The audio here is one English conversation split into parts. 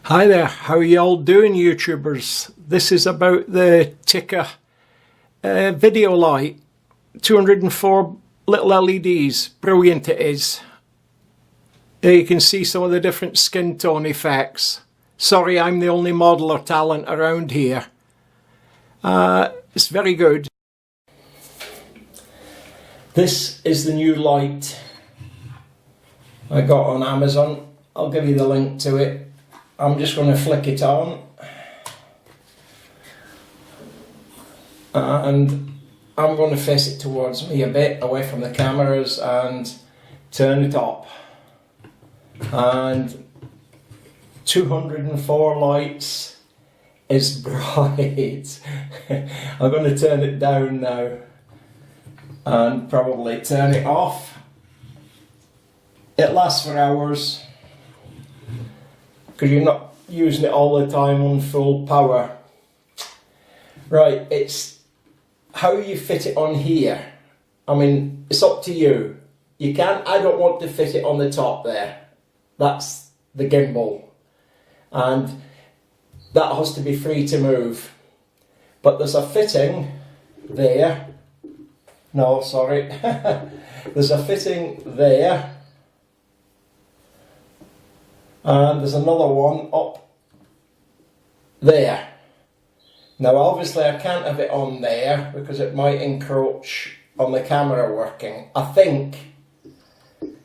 Hi there, how are you all doing, YouTubers? This is about the Tycka video light. 204 little LEDs, brilliant it is. There you can see some of the different skin tone effects. Sorry, I'm the only model or talent around here. It's very good. This is the new light I got on Amazon. I'll give you the link to it. I'm just going to flick it on and I'm going to face it towards me a bit away from the cameras and turn it up, and 204 lights is bright. I'm going to turn it down now and probably turn it off. It lasts for hours because you're not using it all the time on full power. Right, it's how you fit it on here. I mean, it's up to you. I don't want to fit it on the top there. That's the gimbal. And that has to be free to move. But there's a fitting there. No, sorry. There's a fitting there. And there's another one up there. Now obviously I can't have it on there because it might encroach on the camera working, I think.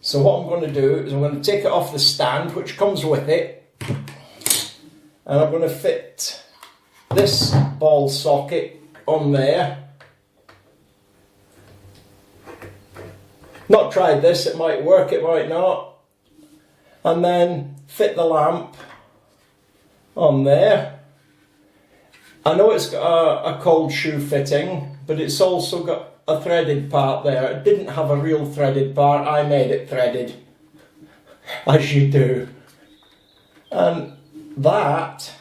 So what I'm going to do is I'm going to take it off the stand which comes with it, and I'm going to fit this ball socket on there. Not tried this, it might work, it might not. And then fit the lamp on there. I know it's got a cold shoe fitting, but it's also got a threaded part there. It didn't have a real threaded part, I made it threaded, as you do. And that,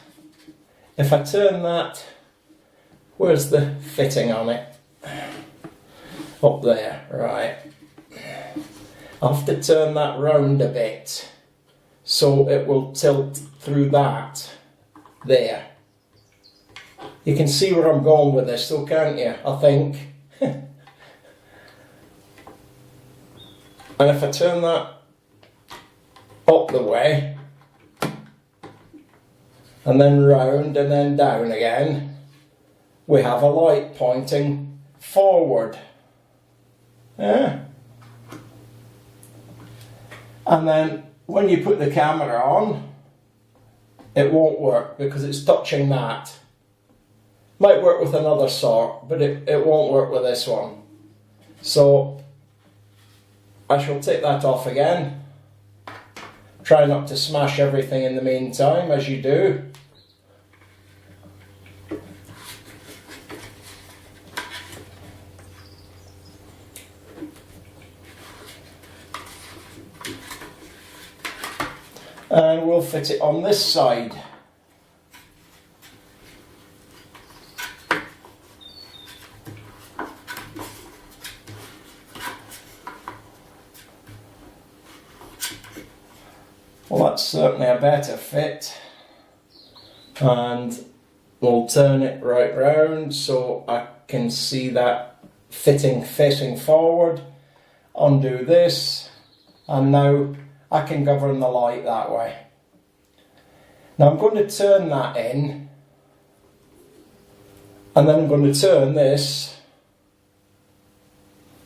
if I turn that, where's the fitting on it? Up there, right. I'll have to turn that round a bit so it will tilt through that there. You can see where I'm going with this though, can't you? I think. And if I turn that up the way and then round and then down again, we have a light pointing forward. Yeah. And then when you put the camera on, it won't work because it's touching that. Might work with another sort, but it won't work with this one. So I shall take that off again. Try not to smash everything in the meantime, as you do. And we'll fit it on this side. Well, that's certainly a better fit. And we'll turn it right round so I can see that fitting facing forward. Undo this, and now I can govern the light that way. Now I'm going to turn that in, and then I'm going to turn this.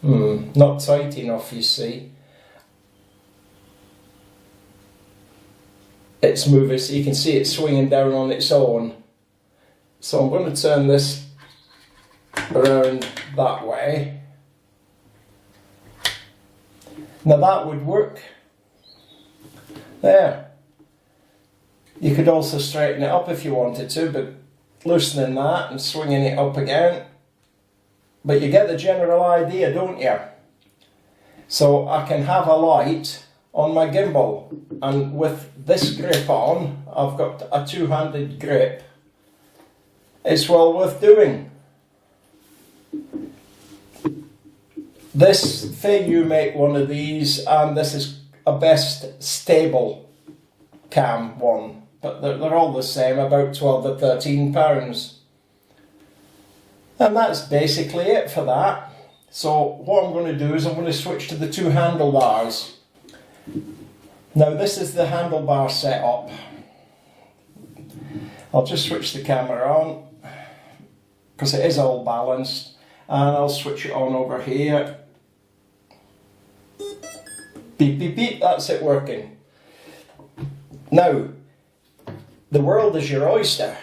Not tight enough, you see. It's moving, so you can see it swinging down on its own. So I'm going to turn this around that way. Now that would work. There. You could also straighten it up if you wanted to, but loosening that and swinging it up again. But you get the general idea, don't you? So I can have a light on my gimbal, and with this grip on, I've got a two-handed grip. It's well worth doing. This FEIYU make one of these, and this is a best stable cam one. but they're all the same, about 12 or 13 pounds. And that's basically it for that. So what I'm going to do is I'm going to switch to the two handlebars. Now this is the handlebar setup. I'll just switch the camera on because it is all balanced, and I'll switch it on over here. Beep beep beep, that's it working. Now the world is your oyster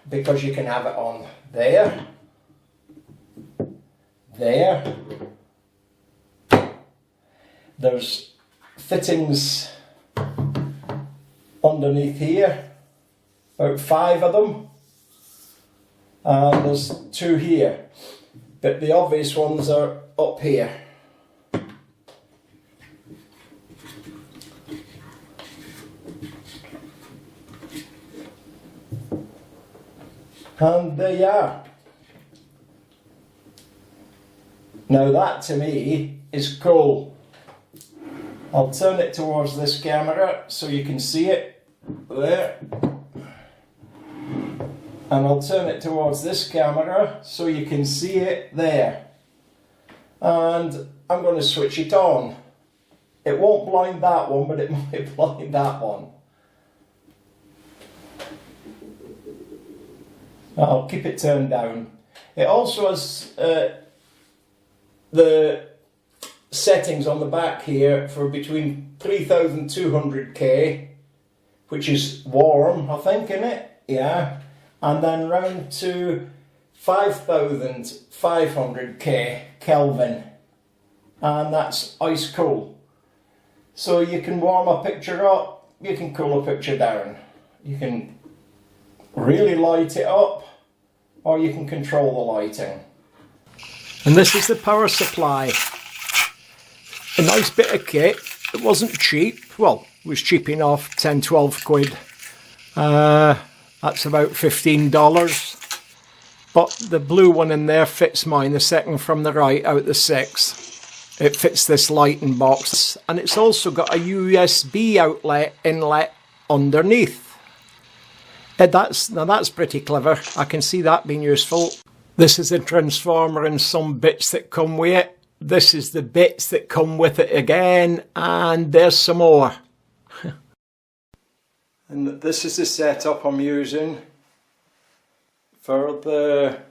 because you can have it on there, there. There's fittings underneath here, about 5 of them, and there's 2 here, but the obvious ones are up here. And there you are. Now that to me is cool. I'll turn it towards this camera so you can see it there, and I'll turn it towards this camera so you can see it there, and I'm going to switch it on. It won't blind that one, but it might blind that one. I'll keep it turned down. It also has the settings on the back here for between 3200K, which is warm, I think, isn't it? Yeah. And then round to 5500K Kelvin, and that's ice cool. So you can warm a picture up, you can cool a picture down. You can really light it up, or you can control the lighting. And this is the power supply. A nice bit of kit. It wasn't cheap. Well, it was cheap enough, 10-12 quid. That's about $15. But the blue one in there fits mine, the second from the right out the 6. It fits this lighting box, and it's also got a USB inlet underneath. Now that's pretty clever. I can see that being useful. This is a transformer and some bits that come with it. This is the bits that come with it again, and there's some more. And this is the setup I'm using for the...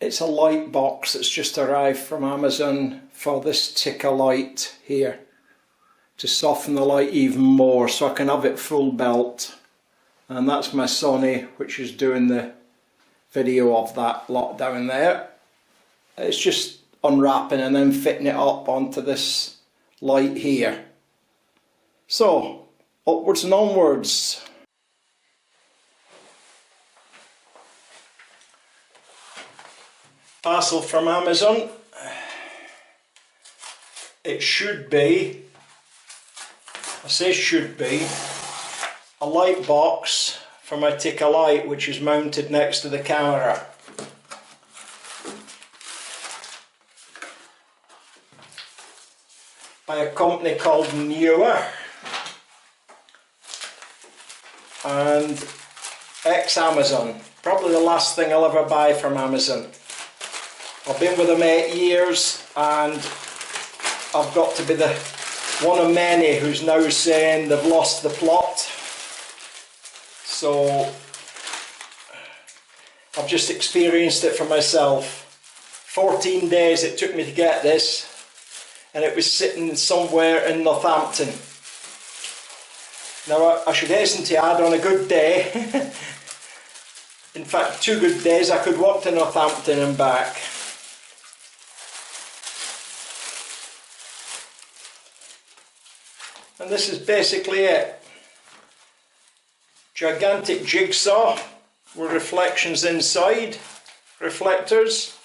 It's a light box that's just arrived from Amazon for this Tycka light here, to soften the light even more so I can have it full belt. And that's my Sony, which is doing the video of that lot down there. It's just unwrapping and then fitting it up onto this light here. So, upwards and onwards. Parcel from Amazon. It should be, I say should be, a light box for my Tycka light, which is mounted next to the camera. By a company called Newer and ex-Amazon. Probably the last thing I'll ever buy from Amazon. I've been with them 8 years, and I've got to be the one of many who's now saying they've lost the plot. So I've just experienced it for myself. 14 days it took me to get this, and it was sitting somewhere in Northampton. Now I should hasten to add, on a good day, in fact 2 good days, I could walk to Northampton and back. And this is basically it. Gigantic jigsaw with reflections inside, reflectors.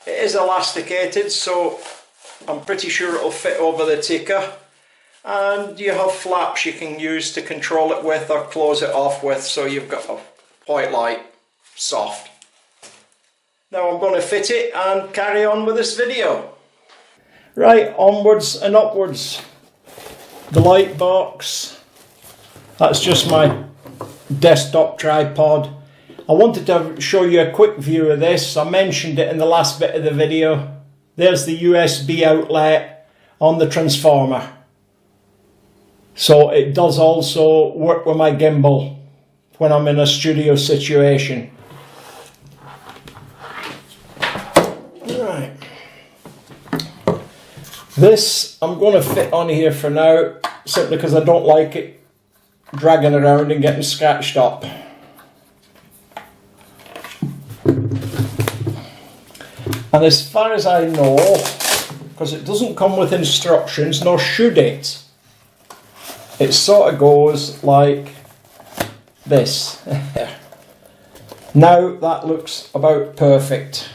It is elasticated, so I'm pretty sure it'll fit over the Tycka. And you have flaps you can use to control it with or close it off with, so you've got a white light, soft. Now I'm going to fit it and carry on with this video. Right, onwards and upwards. The light box, That's just my desktop tripod. I wanted to show you a quick view of this. I mentioned it in the last bit of the video. There's the USB outlet on the transformer. So it does also work with my gimbal when I'm in a studio situation. Right. This I'm going to fit on here for now, simply because I don't like it dragging around and getting scratched up. And as far as I know, because it doesn't come with instructions, nor should it, it sort of goes like this. Now that looks about perfect.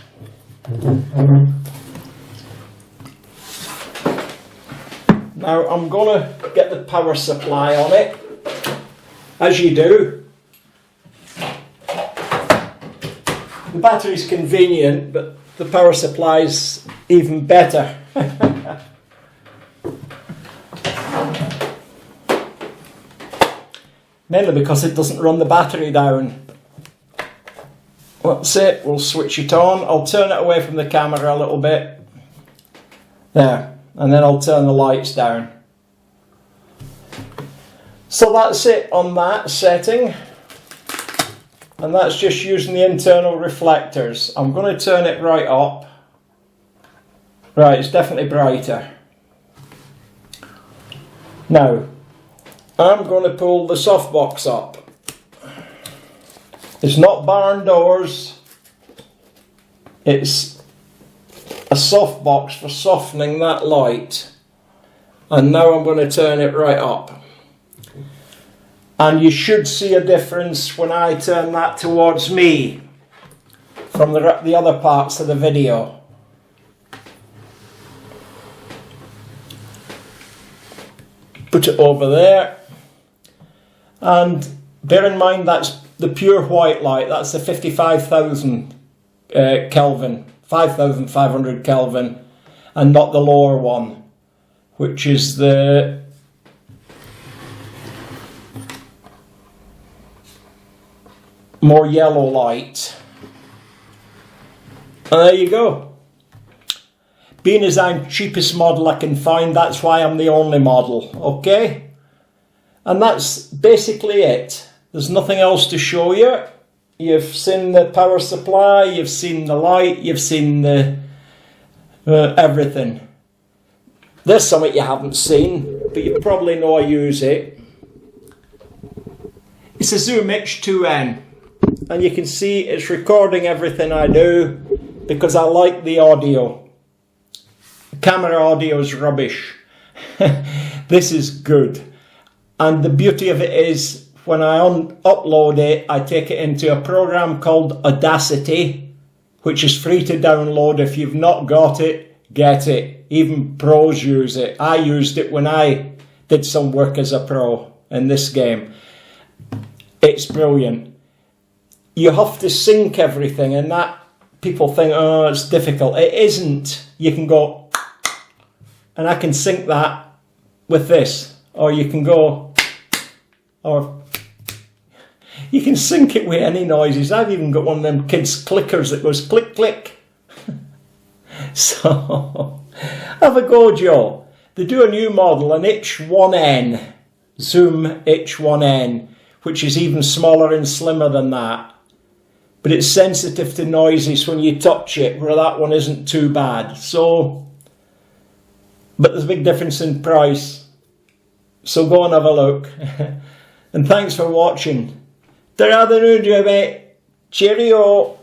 Now I'm going to get the power supply on it, as you do. The battery's convenient, but the power supply's even better. Mainly because it doesn't run the battery down. That's it, we'll switch it on. I'll turn it away from the camera a little bit. There, and then I'll turn the lights down. So that's it on that setting. And that's just using the internal reflectors. I'm going to turn it right up. Right, it's definitely brighter. Now, I'm going to pull the softbox up. It's not barn doors. It's a softbox for softening that light. And now I'm going to turn it right up. And you should see a difference when I turn that towards me from the other parts of the video. Put it over there. And bear in mind that's the pure white light. That's the 55,000 Kelvin, 5,500 Kelvin, and not the lower one, which is the more yellow light. And there you go. Being as I'm cheapest model I can find, that's why I'm the only model, okay? And that's basically it. There's nothing else to show you. You've seen the power supply, you've seen the light, you've seen the everything. There's something you haven't seen, but you probably know I use it. It's a Zoom H2N. And you can see it's recording everything I do because I like the audio. Camera audio is rubbish. This is good. And the beauty of it is when I upload it, I take it into a program called Audacity, which is free to download. If you've not got it, get it. Even pros use it. I used it when I did some work as a pro in this game. It's brilliant. You have to sync everything, and that people think, oh, it's difficult. It isn't. You can go, and I can sync that with this, or you can go, or you can sync it with any noises. I've even got one of them kids' clickers that goes click, click. So, have a go, Joe. They do a new model, an H1N, Zoom H1N, which is even smaller and slimmer than that. But it's sensitive to noises when you touch it, where that one isn't too bad. So, but there's a big difference in price. So go and have a look. And thanks for watching. Ta-ra the new, mate. Cheerio.